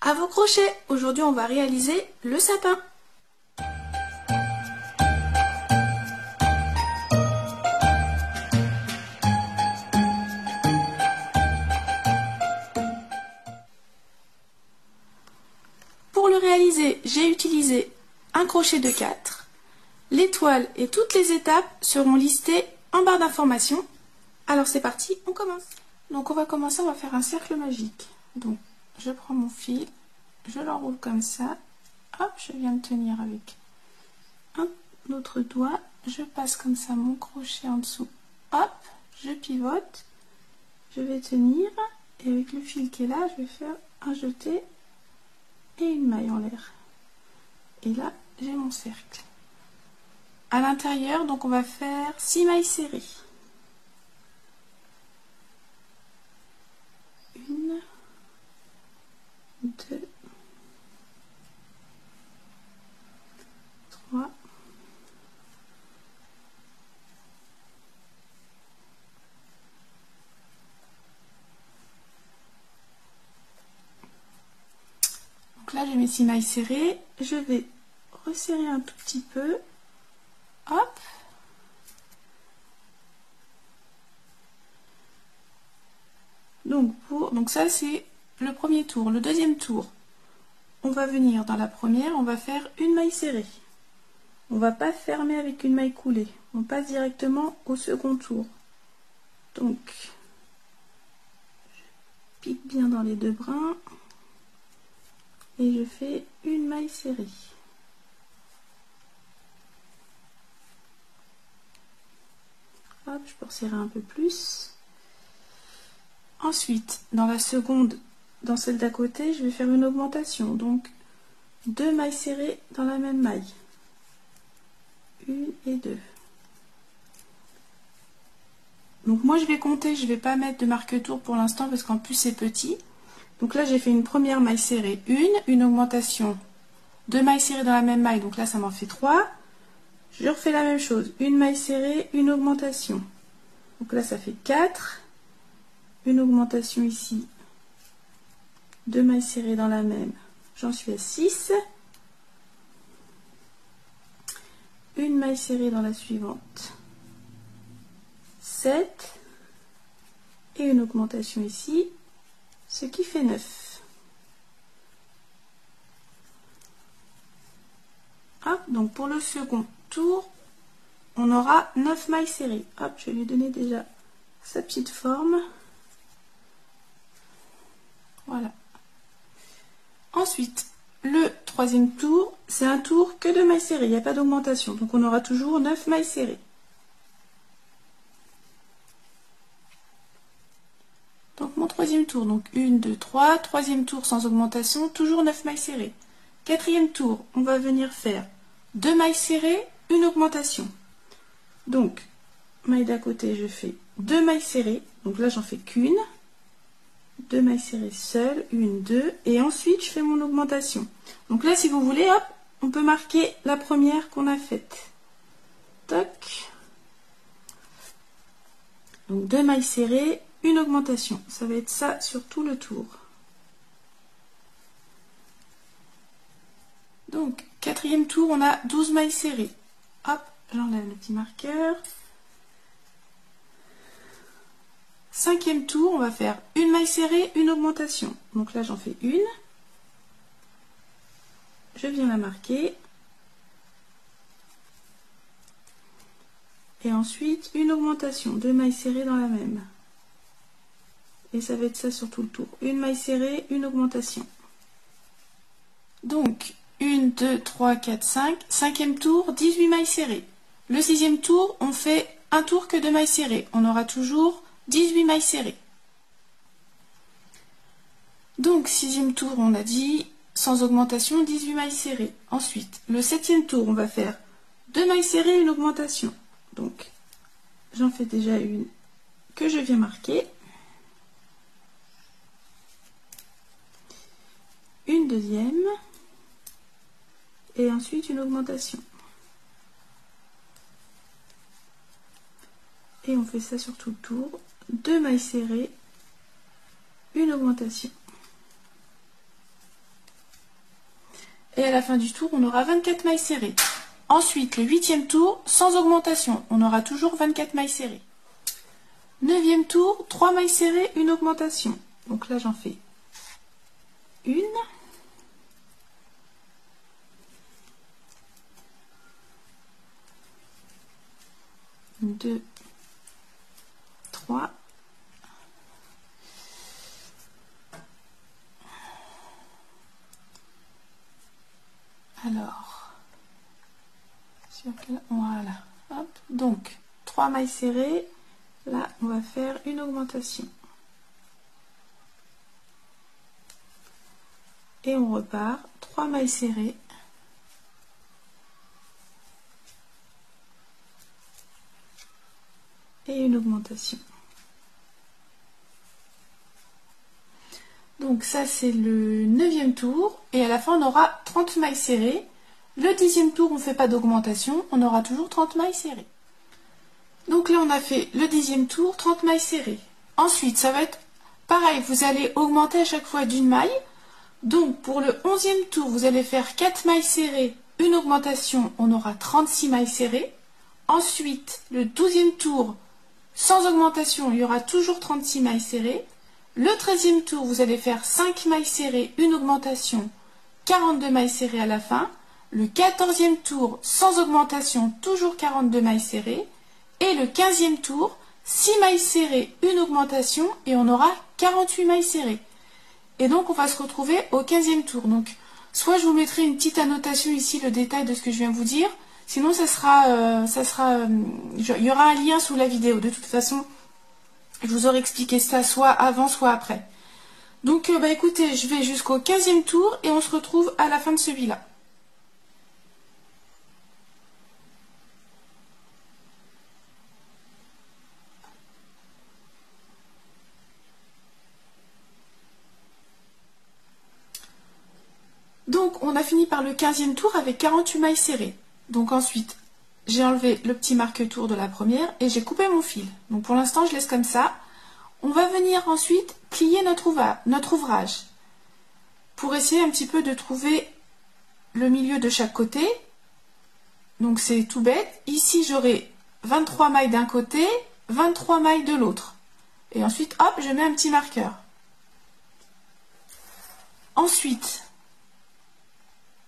À vos crochets. Aujourd'hui, on va réaliser le sapin. Pour le réaliser, j'ai utilisé un crochet de 4. L'étoile et toutes les étapes seront listées en barre d'informations. Alors c'est parti, on commence. Donc on va commencer, on va faire un cercle magique. Donc je prends mon fil, je l'enroule comme ça. Hop, je viens de tenir avec un autre doigt. Je passe comme ça mon crochet en dessous. Hop, je pivote. Je vais tenir et avec le fil qui est là, je vais faire un jeté et une maille en l'air. Et là, j'ai mon cercle. À l'intérieur, donc on va faire 6 mailles serrées. 1, 2, 3, 4. Donc là, j'ai mes 6 mailles serrées. Je vais resserrer un tout petit peu. Hop. Donc ça, c'est le premier tour. Le deuxième tour, on va venir dans la première, on va faire une maille serrée. On va pas fermer avec une maille coulée. On passe directement au second tour. Donc, je pique bien dans les deux brins et je fais une maille serrée. Hop, je peux resserrer un peu plus. Ensuite, dans la seconde, dans celle d'à côté, je vais faire une augmentation. Donc, 2 mailles serrées dans la même maille. 1 et 2. Donc moi, je vais compter, je ne vais pas mettre de marque-tour pour l'instant parce qu'en plus, c'est petit. Donc là, j'ai fait une première maille serrée, une augmentation, 2 mailles serrées dans la même maille. Donc là, ça m'en fait 3. Je refais la même chose, une maille serrée, une augmentation. Donc là, ça fait 4. Une augmentation ici, 2 mailles serrées dans la même, j'en suis à 6. Une maille serrée dans la suivante, 7. Et une augmentation ici, ce qui fait 9. Hop, donc pour le second tour, on aura 9 mailles serrées. Hop, je vais lui donner déjà sa petite forme. Voilà. Ensuite, le troisième tour, c'est un tour que de mailles serrées, il n'y a pas d'augmentation. Donc on aura toujours 9 mailles serrées. Donc mon troisième tour, donc 1, 2, 3. Troisième tour sans augmentation, toujours 9 mailles serrées. Quatrième tour, on va venir faire 2 mailles serrées, une augmentation. Donc, maille d'à côté, je fais 2 mailles serrées. Donc là, j'en fais qu'une. 2 mailles serrées seules, 1, 2, et ensuite je fais mon augmentation. Donc là, si vous voulez, hop, on peut marquer la première qu'on a faite. Toc. Donc 2 mailles serrées, une augmentation. Ça va être ça sur tout le tour. Donc, quatrième tour, on a 12 mailles serrées. Hop, j'enlève le petit marqueur. Cinquième tour, on va faire une maille serrée, une augmentation. Donc là, j'en fais une. Je viens la marquer. Et ensuite, une augmentation, 2 mailles serrées dans la même. Et ça va être ça sur tout le tour. Une maille serrée, une augmentation. Donc, 1, 2, 3, 4, 5. Cinquième tour, 18 mailles serrées. Le sixième tour, on fait un tour que de mailles serrées. On aura toujours 18 mailles serrées. Donc, sixième tour, on a dit, sans augmentation, 18 mailles serrées. Ensuite, le septième tour, on va faire 2 mailles serrées, une augmentation. Donc, j'en fais déjà une que je viens marquer. Une deuxième. Et ensuite, une augmentation. Et on fait ça sur tout le tour. 2 mailles serrées, une augmentation. à la fin du tour, on aura 24 mailles serrées. Ensuite, le 8e tour, sans augmentation, on aura toujours 24 mailles serrées. 9e tour, 3 mailles serrées, une augmentation. Donc là, j'en fais une. Deux, trois. Alors, voilà. Hop. Donc, 3 mailles serrées. Là, on va faire une augmentation. Et on repart. 3 mailles serrées. Et une augmentation. Donc ça c'est le 9e tour et à la fin on aura 30 mailles serrées. Le 10e tour on ne fait pas d'augmentation, on aura toujours 30 mailles serrées. Donc là on a fait le 10e tour, 30 mailles serrées. Ensuite ça va être pareil, vous allez augmenter à chaque fois d'une maille. Donc pour le 11e tour vous allez faire 4 mailles serrées, une augmentation, on aura 36 mailles serrées. Ensuite le 12e tour, sans augmentation, il y aura toujours 36 mailles serrées. Le 13e tour, vous allez faire 5 mailles serrées, une augmentation, 42 mailles serrées à la fin. Le 14e tour, sans augmentation, toujours 42 mailles serrées. Et le 15e tour, 6 mailles serrées, une augmentation, et on aura 48 mailles serrées. Et donc, on va se retrouver au 15e tour. Donc, soit je vous mettrai une petite annotation ici, le détail de ce que je viens de vous dire. Sinon, il y aura un lien sous la vidéo. De toute façon, je vous aurai expliqué ça soit avant, soit après. Donc, écoutez, je vais jusqu'au 15e tour et on se retrouve à la fin de celui-là. Donc, on a fini par le 15e tour avec 48 mailles serrées. Donc ensuite, j'ai enlevé le petit marque-tour de la première et j'ai coupé mon fil. Donc pour l'instant, je laisse comme ça. On va venir ensuite plier notre ouvrage pour essayer un petit peu de trouver le milieu de chaque côté. Donc c'est tout bête. Ici, j'aurai 23 mailles d'un côté, 23 mailles de l'autre. Et ensuite, hop, je mets un petit marqueur. Ensuite,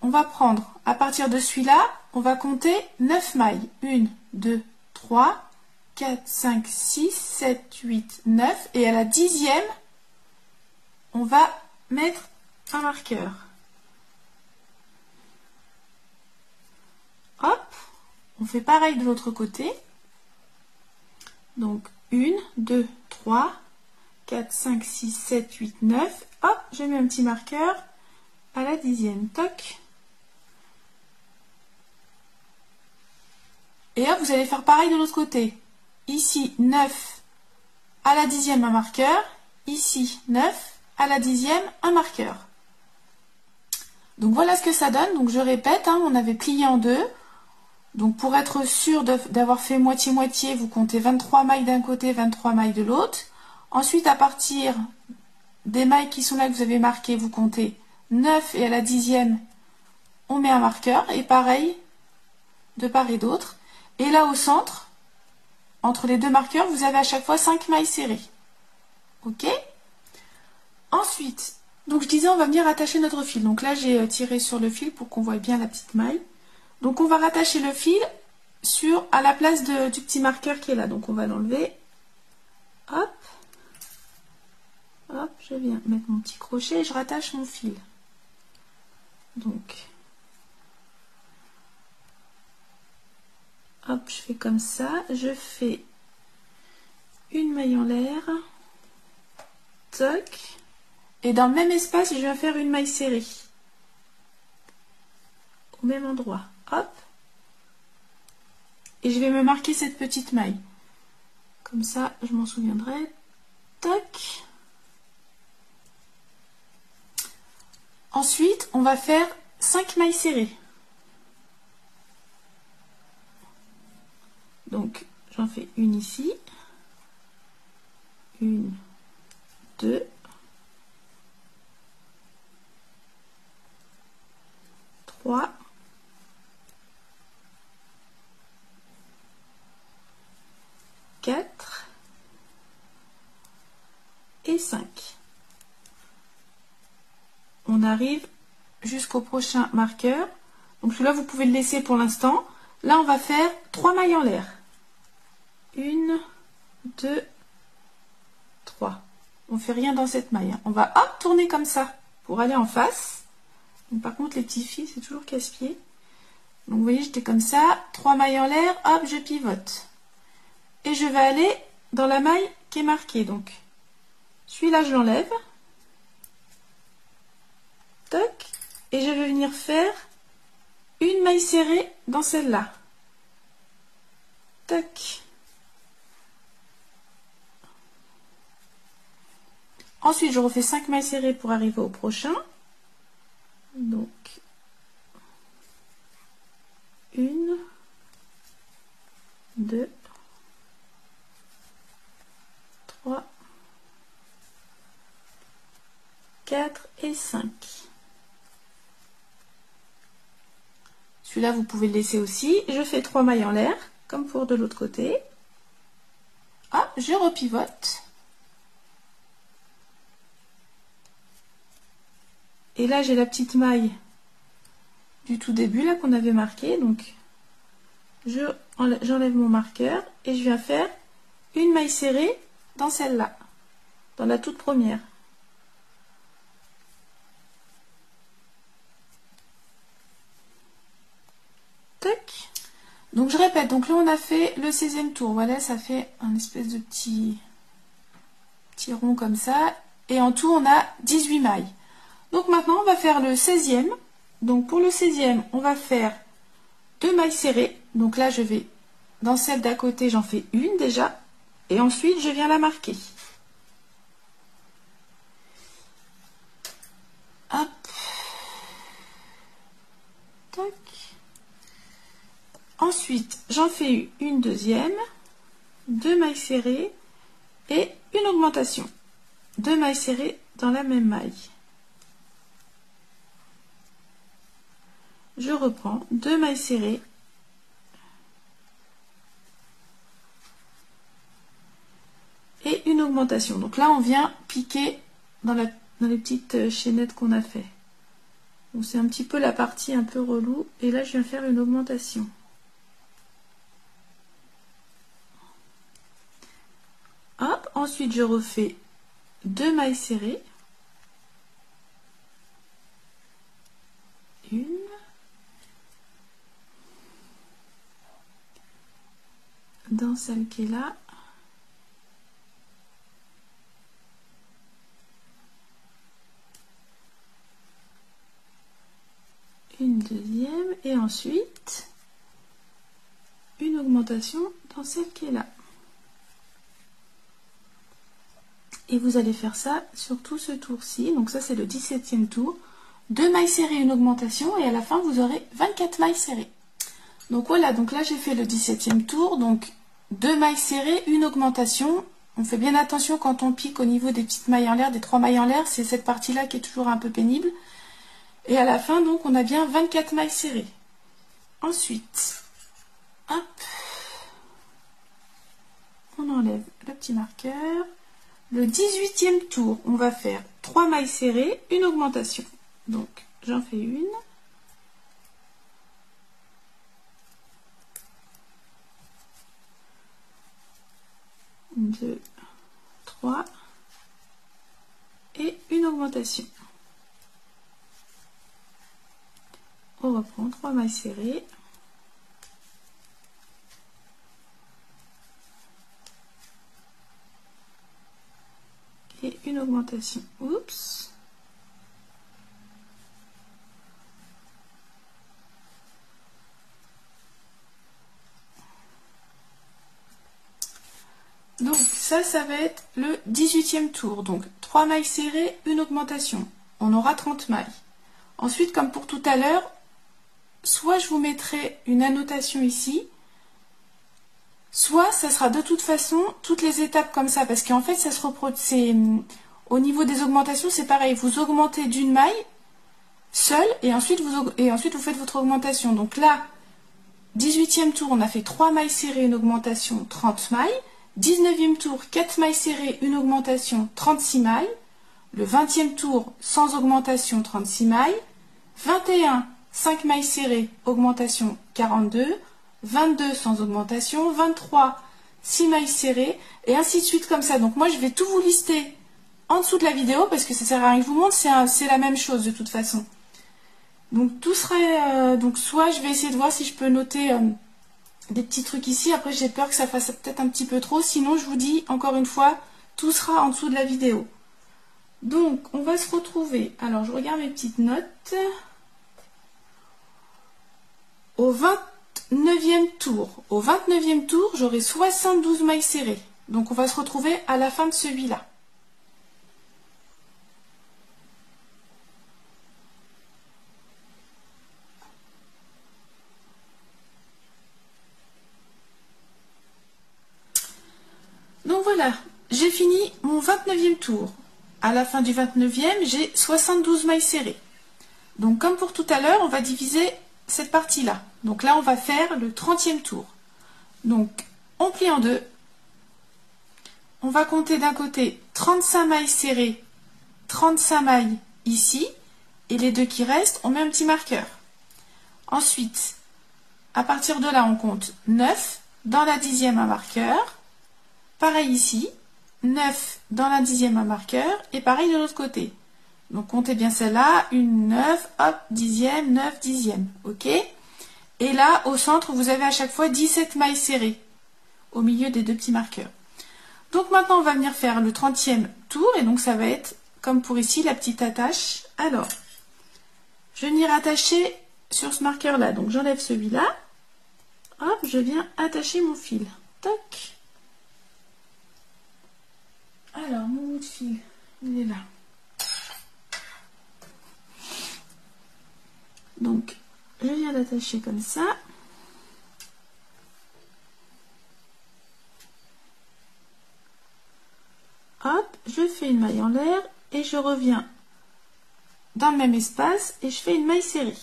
on va prendre, à partir de celui-là, on va compter 9 mailles. 1, 2, 3, 4, 5, 6, 7, 8, 9. Et à la 10e, on va mettre un marqueur. Hop, on fait pareil de l'autre côté. Donc 1, 2, 3, 4, 5, 6, 7, 8, 9. Hop, je mets un petit marqueur à la 10e. Toc. Et là, vous allez faire pareil de l'autre côté. Ici, 9 à la 10e, un marqueur. Ici, 9 à la 10e, un marqueur. Donc voilà ce que ça donne. Donc je répète, on avait plié en deux. Donc pour être sûr d'avoir fait moitié-moitié, vous comptez 23 mailles d'un côté, 23 mailles de l'autre. Ensuite, à partir des mailles qui sont là que vous avez marquées, vous comptez 9 et à la 10e, on met un marqueur. Et pareil, de part et d'autre. Et là au centre, entre les deux marqueurs, vous avez à chaque fois 5 mailles serrées. Ok? Ensuite, donc je disais, on va venir attacher notre fil. Donc là, j'ai tiré sur le fil pour qu'on voit bien la petite maille. Donc on va rattacher le fil à la place du petit marqueur qui est là. Donc on va l'enlever. Hop. Hop, je viens mettre mon petit crochet et je rattache mon fil. Donc, hop, je fais comme ça. Je fais une maille en l'air. Toc. Et dans le même espace, je viens faire une maille serrée. Au même endroit. Hop. Et je vais me marquer cette petite maille. Comme ça, je m'en souviendrai. Toc. Ensuite, on va faire 5 mailles serrées. Donc, j'en fais une ici. 1, 2, 3, 4 et 5. On arrive jusqu'au prochain marqueur. Donc celui-là, vous pouvez le laisser pour l'instant. Là, on va faire 3 mailles en l'air. 1, 2, 3. On ne fait rien dans cette maille. On va hop, tourner comme ça pour aller en face. Donc, par contre, les petits fils, c'est toujours casse-pied. Donc vous voyez, j'étais comme ça. 3 mailles en l'air, hop, je pivote. Et je vais aller dans la maille qui est marquée. Donc, celui-là, je l'enlève. Toc. Et je vais venir faire une maille serrée dans celle-là. Toc. Ensuite, je refais 5 mailles serrées pour arriver au prochain. Donc, 1, 2, 3, 4 et 5. Celui-là, vous pouvez le laisser aussi. Je fais 3 mailles en l'air, comme pour de l'autre côté. Hop, je repivote. Et là, j'ai la petite maille du tout début, là, qu'on avait marqué. Donc, j'enlève mon marqueur et je viens faire une maille serrée dans celle-là, dans la toute première. Tac. Donc, je répète. Donc là, on a fait le 16e tour. Voilà, ça fait un espèce de petit rond comme ça. Et en tout, on a 18 mailles. Donc maintenant, on va faire le 16e. Donc pour le 16e, on va faire 2 mailles serrées. Donc là, je vais, dans celle d'à côté, j'en fais une déjà. Et ensuite, je viens la marquer. Hop. Tac. Ensuite, j'en fais une deuxième. 2 mailles serrées et une augmentation. 2 mailles serrées dans la même maille. Je reprends 2 mailles serrées et une augmentation. Donc là, on vient piquer dans les petites chaînettes qu'on a fait. Donc c'est un petit peu la partie un peu relou. Et là, je viens faire une augmentation. Hop, ensuite, je refais 2 mailles serrées. Une. Dans celle qui est là. Une deuxième et ensuite une augmentation dans celle qui est là. Et vous allez faire ça sur tout ce tour-ci. Donc ça, c'est le 17e tour. 2 mailles serrées, une augmentation et à la fin, vous aurez 24 mailles serrées. Donc voilà, donc là, j'ai fait le 17e tour. Donc 2 mailles serrées, une augmentation. On fait bien attention quand on pique au niveau des petites mailles en l'air, des 3 mailles en l'air. C'est cette partie-là qui est toujours un peu pénible. Et à la fin, donc, on a bien 24 mailles serrées. Ensuite, hop, on enlève le petit marqueur. Le 18e tour, on va faire 3 mailles serrées, une augmentation. Donc, j'en fais une. Deux, 3 et une augmentation. On reprend 3 mailles serrées. Et une augmentation. Oups. Donc ça va être le 18e tour. Donc 3 mailles serrées, une augmentation. On aura 30 mailles. Ensuite, comme pour tout à l'heure, soit je vous mettrai une annotation ici, soit ça sera de toute façon toutes les étapes comme ça, parce qu'en fait ça se reproduit. Au niveau des augmentations, c'est pareil, vous augmentez d'une maille, seul et ensuite vous faites votre augmentation. Donc là, 18e tour, on a fait 3 mailles serrées, une augmentation, 30 mailles. 19e tour, 4 mailles serrées, une augmentation, 36 mailles. Le 20e tour, sans augmentation, 36 mailles. 21, 5 mailles serrées, augmentation, 42. 22 sans augmentation. 23, 6 mailles serrées. Et ainsi de suite comme ça. Donc moi, je vais tout vous lister en dessous de la vidéo parce que ça sert à rien que je vous montre, c'est la même chose de toute façon. Donc tout serait... donc soit je vais essayer de voir si je peux noter des petits trucs ici. Après j'ai peur que ça fasse peut-être un petit peu trop. Sinon je vous dis encore une fois, tout sera en dessous de la vidéo. Donc on va se retrouver. Alors je regarde mes petites notes. Au 29e tour. Au 29e tour, j'aurai 72 mailles serrées. Donc on va se retrouver à la fin de celui-là. Donc voilà, j'ai fini mon 29e tour. À la fin du 29e, j'ai 72 mailles serrées. Donc comme pour tout à l'heure, on va diviser cette partie-là. Donc là, on va faire le 30e tour. Donc on plie en deux. On va compter d'un côté 35 mailles serrées, 35 mailles ici. Et les deux qui restent, on met un petit marqueur. Ensuite, à partir de là, on compte 9. Dans la 10e, un marqueur. Pareil ici, 9 dans la 10e un marqueur, et pareil de l'autre côté. Donc comptez bien celle-là, une 9, hop, 10e, 9, 10e, ok. Et là, au centre, vous avez à chaque fois 17 mailles serrées, au milieu des deux petits marqueurs. Donc maintenant, on va venir faire le 30e tour, et donc ça va être, comme pour ici, la petite attache. Alors, je vais venir attacher sur ce marqueur-là, donc j'enlève celui-là, hop, je viens attacher mon fil, toc. Alors, mon bout de fil, il est là. Donc, je viens d'attacher comme ça. Hop, je fais une maille en l'air et je reviens dans le même espace et je fais une maille serrée.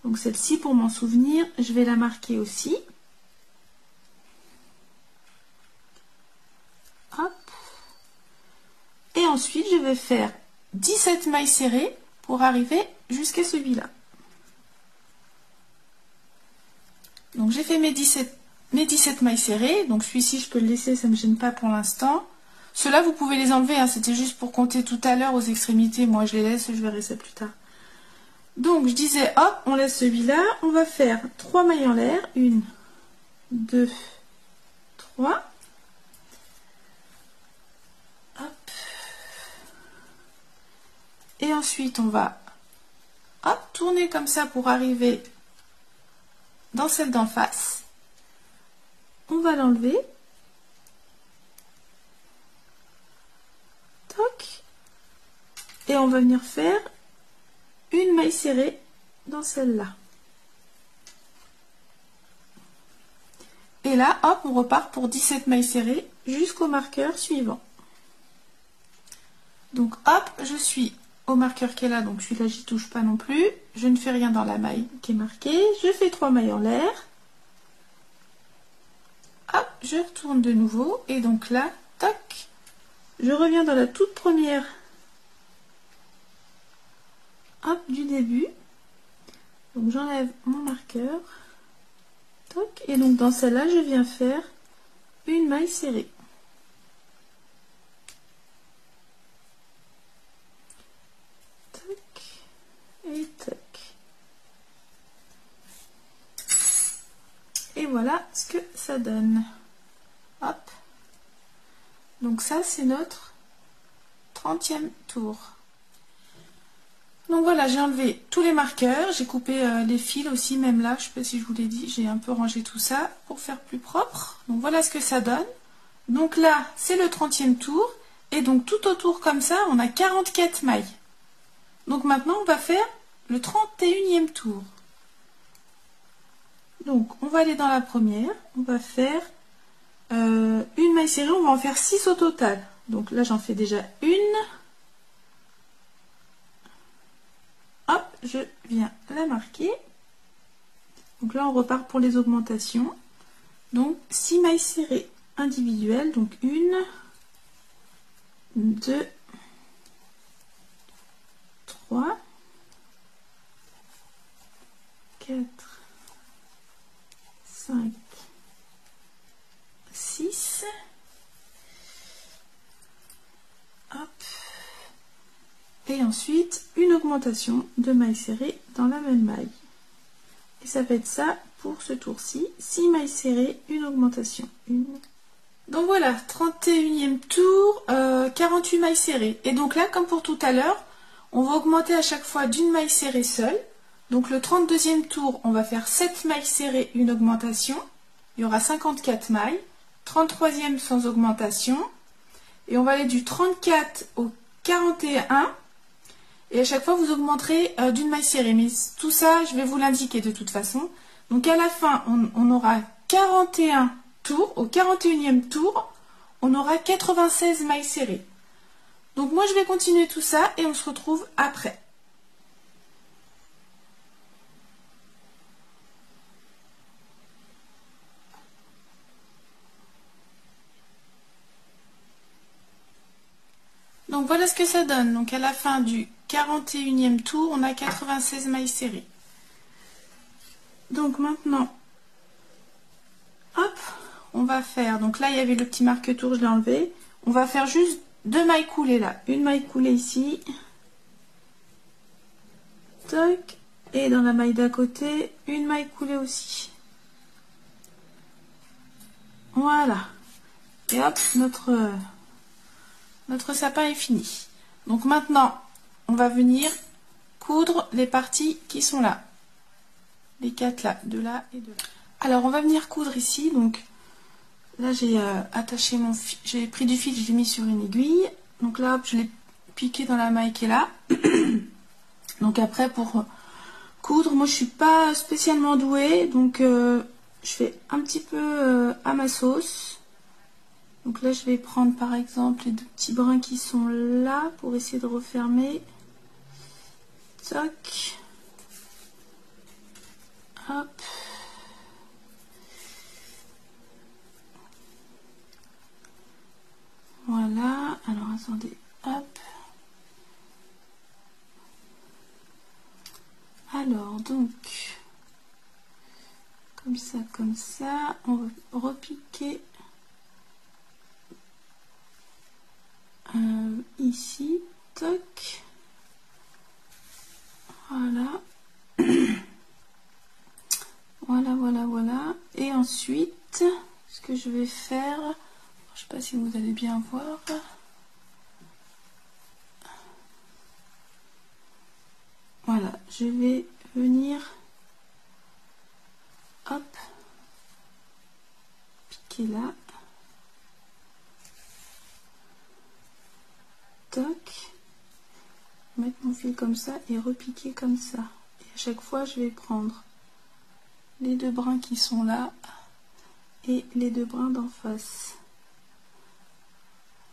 Donc celle-ci, pour m'en souvenir, je vais la marquer aussi. Hop. Et ensuite, je vais faire 17 mailles serrées pour arriver jusqu'à celui-là. Donc j'ai fait mes 17 mailles serrées. Donc celui-ci, je peux le laisser, ça ne me gêne pas pour l'instant. Ceux-là, vous pouvez les enlever, hein, c'était juste pour compter tout à l'heure aux extrémités. Moi, je les laisse, je verrai ça plus tard. Donc je disais, hop, on laisse celui-là. On va faire 3 mailles en l'air. 1, 2, 3. Hop. Et ensuite, on va hop, tourner comme ça pour arriver dans celle d'en face. On va l'enlever. Toc. Et on va venir faire une maille serrée dans celle-là. Et là, hop, on repart pour 17 mailles serrées jusqu'au marqueur suivant. Donc hop, je suis au marqueur qui est là, donc celui-là j'y touche pas non plus. Je ne fais rien dans la maille qui est marquée. Je fais 3 mailles en l'air. Hop, je retourne de nouveau. Et donc là, toc, je reviens dans la toute première hop, du début. Donc j'enlève mon marqueur. Toc, et donc dans celle-là, je viens faire une maille serrée. Et toc. Et voilà ce que ça donne. Hop. Donc ça, c'est notre 30e tour. Donc voilà, j'ai enlevé tous les marqueurs. J'ai coupé les fils aussi, même là. Je ne sais pas si je vous l'ai dit, j'ai un peu rangé tout ça pour faire plus propre. Donc voilà ce que ça donne. Donc là, c'est le 30e tour. Et donc tout autour comme ça, on a 44 mailles. Donc maintenant, on va faire le 31e tour. Donc, on va aller dans la première. On va faire une maille serrée. On va en faire 6 au total. Donc là, j'en fais déjà une, je viens la marquer. Donc là, on repart pour les augmentations. Donc 6 mailles serrées individuelles, donc 1, 2, 3, 4, 5, 6. Hop. Et ensuite, une augmentation de mailles serrées dans la même maille. Et ça va être ça pour ce tour-ci. 6 mailles serrées, une augmentation. Donc voilà, 31e tour, 48 mailles serrées. Et donc là, comme pour tout à l'heure, on va augmenter à chaque fois d'une maille serrée seule. Donc le 32e tour, on va faire 7 mailles serrées, une augmentation. Il y aura 54 mailles. 33e sans augmentation. Et on va aller du 34 au 41. Et à chaque fois, vous augmenterez d'une maille serrée. Mais tout ça, je vais vous l'indiquer de toute façon. Donc à la fin, on aura 41 tours. Au 41e tour, on aura 96 mailles serrées. Donc moi, je vais continuer tout ça et on se retrouve après. Donc voilà ce que ça donne. Donc à la fin du 41e tour, on a 96 mailles serrées. Donc maintenant, hop, on va faire, donc là il y avait le petit marque-tour, je l'ai enlevé. On va faire juste 2 mailles coulées là. Une maille coulée ici. Toc. Et dans la maille d'à côté, une maille coulée aussi. Voilà. Et hop, notre sapin est fini. Donc maintenant, on va venir coudre les parties qui sont là. Les 4 là, de là et de là. Alors on va venir coudre ici. Donc là j'ai attaché mon fil, j'ai pris du fil, je l'ai mis sur une aiguille. Donc là hop, je l'ai piqué dans la maille qui est là. Donc après pour coudre, moi je suis pas spécialement douée, donc je fais un petit peu à ma sauce. Donc là je vais prendre par exemple les deux petits brins qui sont là pour essayer de refermer. Toc. Hop. Voilà, alors attendez, hop. Alors donc, comme ça, on va repiquer ici, toc. Voilà. Voilà. Et ensuite, ce que je vais faire, je sais pas si vous allez bien voir. Voilà, je vais venir, hop, piquer là. Toc. Mettre mon fil comme ça et repiquer comme ça. Et à chaque fois, je vais prendre les deux brins qui sont là et les deux brins d'en face.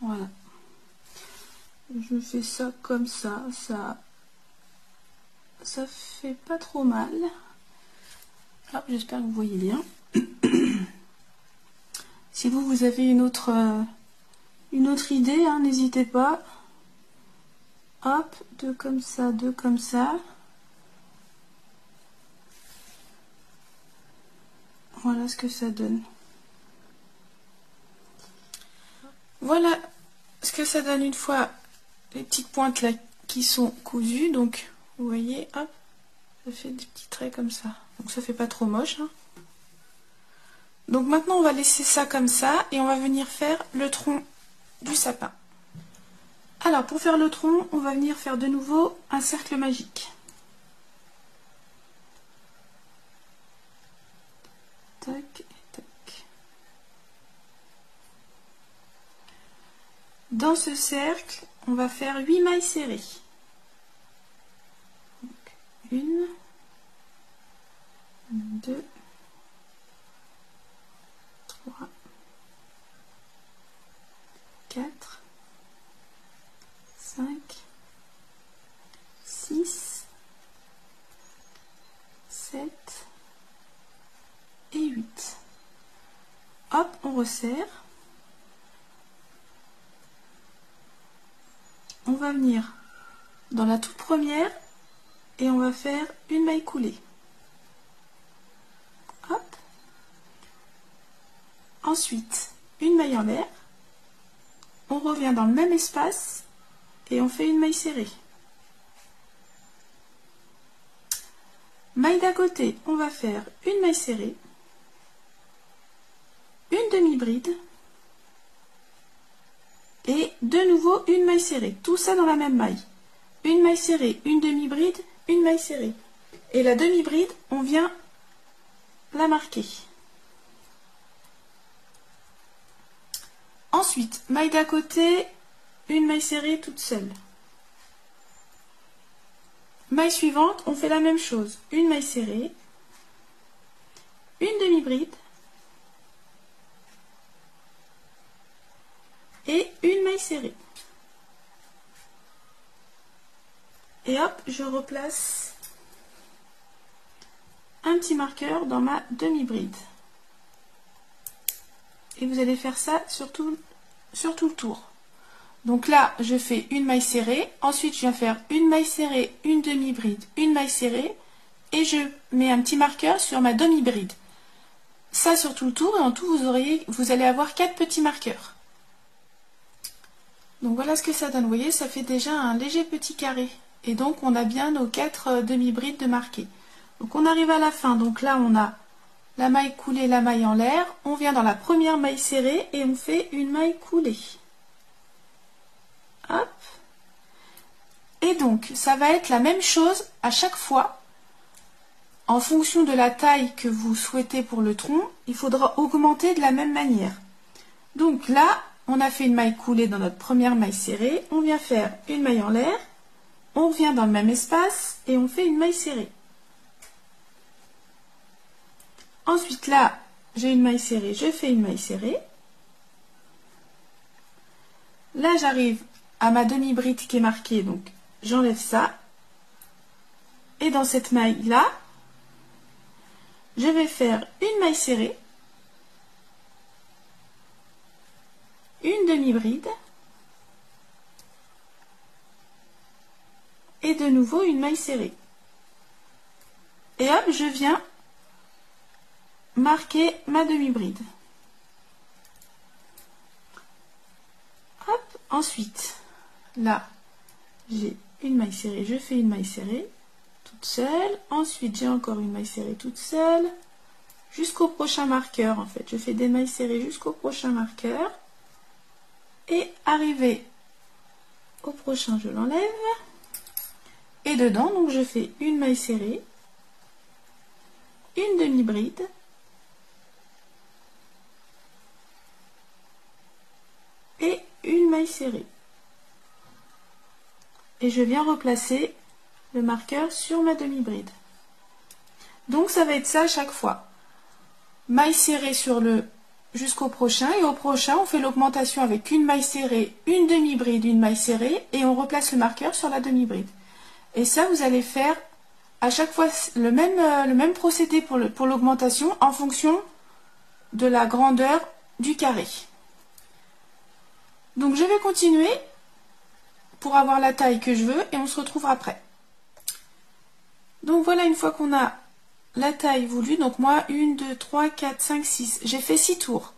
Voilà. Je fais ça comme ça, ça fait pas trop mal. Hop, j'espère que vous voyez bien. Si vous avez une autre idée, hein, n'hésitez pas. Hop, deux comme ça, deux comme ça. Voilà ce que ça donne. Voilà ce que ça donne une fois les petites pointes là qui sont cousues. Donc, vous voyez, hop, ça fait des petits traits comme ça. Donc, ça fait pas trop moche. Hein. Donc, maintenant, on va laisser ça comme ça et on va venir faire le tronc du sapin. Alors, pour faire le tronc, on va venir faire de nouveau un cercle magique. Tac et tac. Dans ce cercle, on va faire 8 mailles serrées. Donc, 1, 2, 3, 4, 5, 6, on resserre. On va venir dans la toute première et on va faire une maille coulée. Hop. Ensuite, une maille en l'air. On revient dans le même espace et on fait une maille serrée. Maille d'à côté, on va faire une maille serrée, une demi-bride et de nouveau une maille serrée. Tout ça dans la même maille. Une maille serrée, une demi-bride, une maille serrée. Et la demi-bride, on vient la marquer. Ensuite, maille d'à côté, une maille serrée toute seule. Maille suivante, on fait la même chose. Une maille serrée, une demi-bride et une maille serrée. Et hop, je replace un petit marqueur dans ma demi-bride. Et vous allez faire ça sur tout le tour. Donc là, je fais une maille serrée, ensuite je viens faire une maille serrée, une demi-bride, une maille serrée, et je mets un petit marqueur sur ma demi-bride. Ça sur tout le tour, et en tout, vous allez avoir 4 petits marqueurs. Donc voilà ce que ça donne. Vous voyez, ça fait déjà un léger petit carré. Et donc, on a bien nos 4 demi-brides de marquées. Donc on arrive à la fin. Donc là, on a la maille coulée, la maille en l'air. On vient dans la première maille serrée et on fait une maille coulée. Hop. Et donc, ça va être la même chose à chaque fois. En fonction de la taille que vous souhaitez pour le tronc, il faudra augmenter de la même manière. Donc là, on a fait une maille coulée dans notre première maille serrée. On vient faire une maille en l'air. On revient dans le même espace et on fait une maille serrée. Ensuite, là, j'ai une maille serrée, je fais une maille serrée. Là, j'arrive à ma demi-bride qui est marquée, donc j'enlève ça. Et dans cette maille-là, je vais faire une maille serrée, une demi-bride, et de nouveau une maille serrée. Et hop, je viens marquer ma demi-bride. Hop, ensuite, là, j'ai une maille serrée, je fais une maille serrée toute seule. Ensuite, j'ai encore une maille serrée toute seule jusqu'au prochain marqueur. En fait, je fais des mailles serrées jusqu'au prochain marqueur. Et arrivé au prochain, je l'enlève. Et dedans, donc, je fais une maille serrée, une demi-bride, et une maille serrée. Et je viens replacer le marqueur sur ma demi-bride. Donc ça va être ça à chaque fois. Maille serrée sur le jusqu'au prochain, et au prochain on fait l'augmentation avec une maille serrée, une demi-bride, une maille serrée, et on replace le marqueur sur la demi-bride. Et ça, vous allez faire à chaque fois le même procédé pour l'augmentation en fonction de la grandeur du carré. Donc je vais continuer pour avoir la taille que je veux et on se retrouve après. Donc voilà, une fois qu'on a la taille voulue, donc moi 1, 2, 3, 4, 5, 6, j'ai fait 6 tours.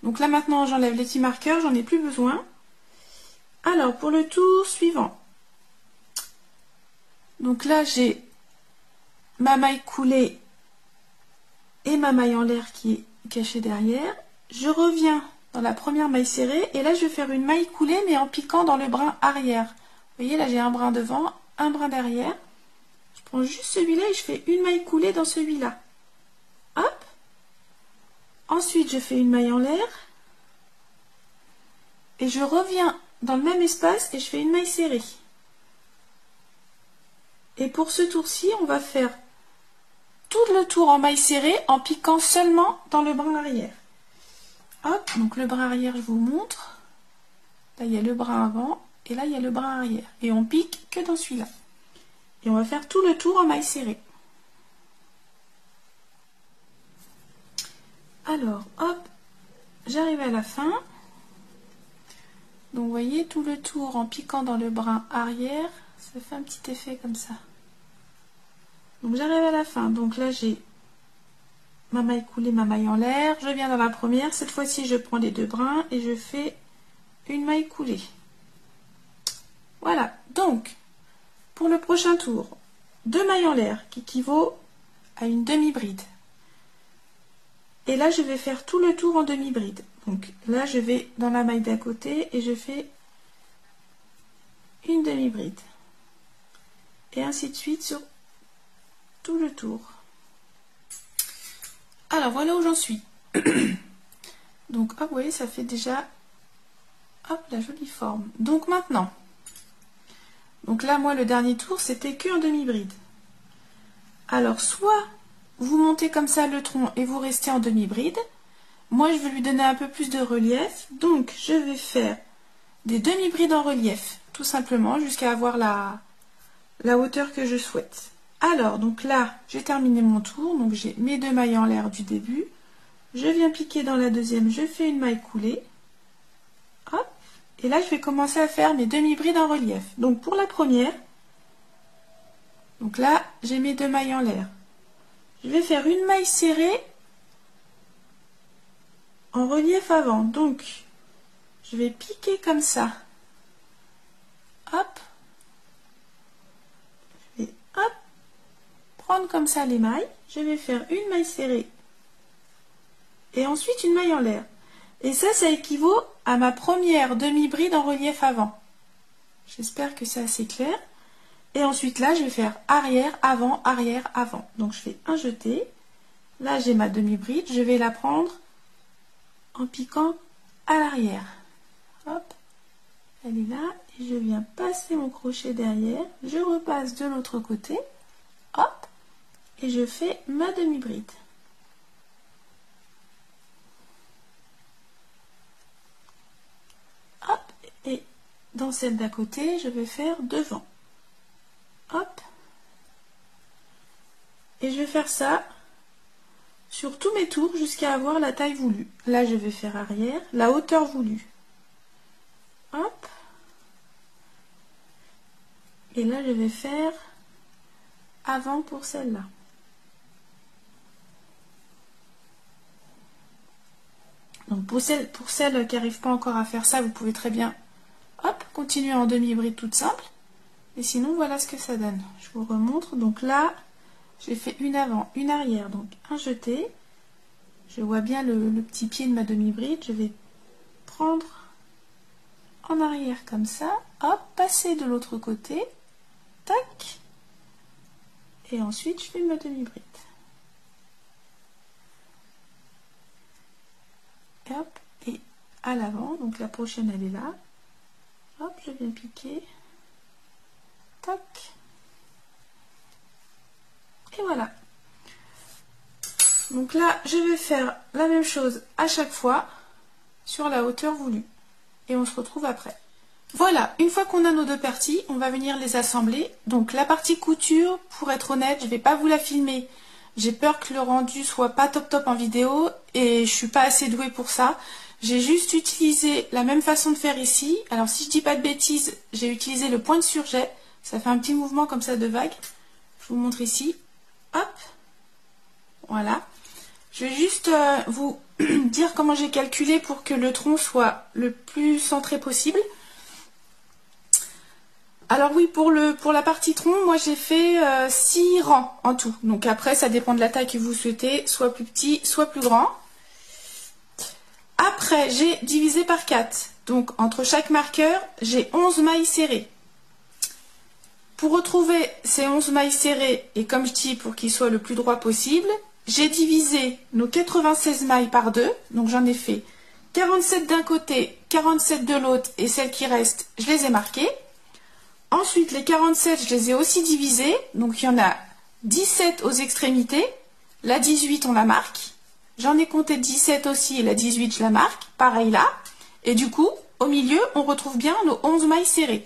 Donc là maintenant j'enlève les petits marqueurs, j'en ai plus besoin. Alors pour le tour suivant, donc là j'ai ma maille coulée et ma maille en l'air qui est cachée derrière. Je reviens dans la première maille serrée et là je vais faire une maille coulée mais en piquant dans le brin arrière. Vous voyez, là j'ai un brin devant, un brin derrière. Je prends juste celui-là et je fais une maille coulée dans celui-là. Hop. Ensuite je fais une maille en l'air et je reviens dans le même espace et je fais une maille serrée. Et pour ce tour-ci, on va faire tout le tour en maille serrée en piquant seulement dans le brin arrière. Hop, donc le brin arrière, je vous montre. Là, il y a le brin avant et là, il y a le brin arrière. Et on pique que dans celui-là. Et on va faire tout le tour en maille serrée. Alors, hop, j'arrive à la fin. Donc vous voyez tout le tour en piquant dans le brin arrière, ça fait un petit effet comme ça. Donc j'arrive à la fin, donc là j'ai ma maille coulée, ma maille en l'air, je viens dans la première, cette fois-ci je prends les deux brins et je fais une maille coulée. Voilà, donc pour le prochain tour, 2 mailles en l'air qui équivaut à une demi-bride. Et là je vais faire tout le tour en demi-bride. Donc là je vais dans la maille d'à côté et je fais une demi-bride. Et ainsi de suite sur tout le tour. Alors voilà où j'en suis. Donc hop, vous voyez, ça fait déjà hop la jolie forme. Donc maintenant, donc là moi le dernier tour c'était que en demi-bride. Alors soit vous montez comme ça le tronc et vous restez en demi-bride. Moi je veux lui donner un peu plus de relief, donc je vais faire des demi-brides en relief, tout simplement jusqu'à avoir la hauteur que je souhaite. Alors, donc là, j'ai terminé mon tour, donc j'ai mes 2 mailles en l'air du début. Je viens piquer dans la deuxième, je fais une maille coulée. Hop, et là, je vais commencer à faire mes demi-brides en relief. Donc, pour la première, donc là, j'ai mes 2 mailles en l'air. Je vais faire une maille serrée en relief avant. Donc, je vais piquer comme ça. Hop. Je vais, hop, prendre comme ça les mailles, je vais faire une maille serrée et ensuite une maille en l'air. Et ça équivaut à ma première demi-bride en relief avant. J'espère que c'est assez clair. Et ensuite là, je vais faire arrière, avant, arrière, avant. Donc je fais un jeté. Là, j'ai ma demi-bride, je vais la prendre en piquant à l'arrière. Hop, elle est là et je viens passer mon crochet derrière. Je repasse de l'autre côté. Hop. Et je fais ma demi-bride. Hop, et dans celle d'à côté, je vais faire devant. Hop. Et je vais faire ça sur tous mes tours jusqu'à avoir la taille voulue. Là, je vais faire arrière, la hauteur voulue. Hop. Et là, je vais faire avant pour celle-là. Donc pour celles qui n'arrivent pas encore à faire ça, vous pouvez très bien hop, continuer en demi-bride toute simple. Et sinon, voilà ce que ça donne. Je vous remontre. Donc là, j'ai fait une avant, une arrière, donc un jeté. Je vois bien le petit pied de ma demi-bride. Je vais prendre en arrière comme ça. Hop, passer de l'autre côté. Tac. Et ensuite, je fais ma demi-bride. Hop, et à l'avant, donc la prochaine elle est là. Hop, je viens piquer. Tac. Et voilà. Donc là, je vais faire la même chose à chaque fois sur la hauteur voulue. Et on se retrouve après. Voilà, une fois qu'on a nos deux parties, on va venir les assembler. Donc la partie couture, pour être honnête, je ne vais pas vous la filmer. J'ai peur que le rendu soit pas top en vidéo et je suis pas assez douée pour ça. J'ai juste utilisé la même façon de faire ici. Alors si je dis pas de bêtises, j'ai utilisé le point de surjet. Ça fait un petit mouvement comme ça de vague. Je vous montre ici. Hop. Voilà. Je vais juste vous dire comment j'ai calculé pour que le tronc soit le plus centré possible. Alors oui, pour la partie tronc, moi j'ai fait 6 rangs en tout. Donc après, ça dépend de la taille que vous souhaitez, soit plus petit, soit plus grand. Après, j'ai divisé par 4. Donc entre chaque marqueur, j'ai 11 mailles serrées. Pour retrouver ces 11 mailles serrées, et comme je dis, pour qu'ils soient le plus droit possible, j'ai divisé nos 96 mailles par 2. Donc j'en ai fait 47 d'un côté, 47 de l'autre, et celles qui restent, je les ai marquées. Ensuite, les 47, je les ai aussi divisés. Donc, il y en a 17 aux extrémités. La 18, on la marque. J'en ai compté 17 aussi et la 18, je la marque. Pareil là. Et du coup, au milieu, on retrouve bien nos 11 mailles serrées.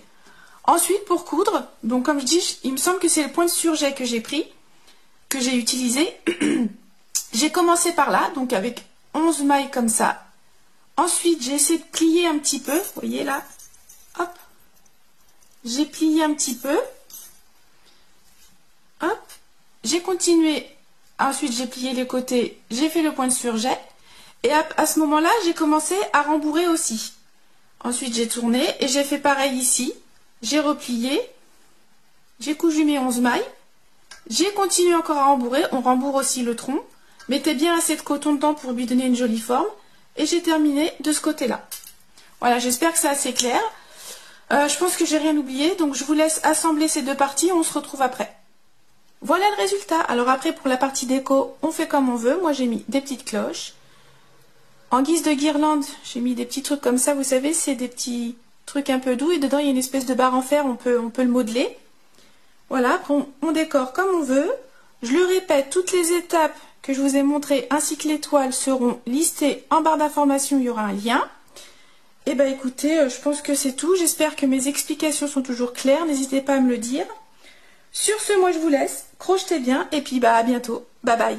Ensuite, pour coudre, donc comme je dis, il me semble que c'est le point de surjet que j'ai pris, que j'ai utilisé. J'ai commencé par là, donc avec 11 mailles comme ça, Ensuite, j'ai essayé de plier un petit peu. Vous voyez là, hop. J'ai plié un petit peu. Hop. J'ai continué. Ensuite, j'ai plié les côtés. J'ai fait le point de surjet. Et à ce moment-là, j'ai commencé à rembourrer aussi. Ensuite, j'ai tourné et j'ai fait pareil ici. J'ai replié. J'ai cousu mes 11 mailles. J'ai continué encore à rembourrer. On rembourre aussi le tronc. Mettez bien assez de coton dedans pour lui donner une jolie forme. Et j'ai terminé de ce côté-là. Voilà, j'espère que c'est assez clair. Je pense que j'ai rien oublié. Donc, je vous laisse assembler ces deux parties. On se retrouve après. Voilà le résultat. Alors après, pour la partie déco, on fait comme on veut. Moi, j'ai mis des petites cloches. En guise de guirlande, j'ai mis des petits trucs comme ça. Vous savez, c'est des petits trucs un peu doux. Et dedans, il y a une espèce de barre en fer. On peut le modeler. Voilà, après, on décore comme on veut. Je le répète, toutes les étapes que je vous ai montrées ainsi que l'étoile seront listées en barre d'information. Il y aura un lien. Et bah écoutez, je pense que c'est tout. J'espère que mes explications sont toujours claires. N'hésitez pas à me le dire. Sur ce, moi je vous laisse. Crochetez bien et puis bah à bientôt. Bye bye.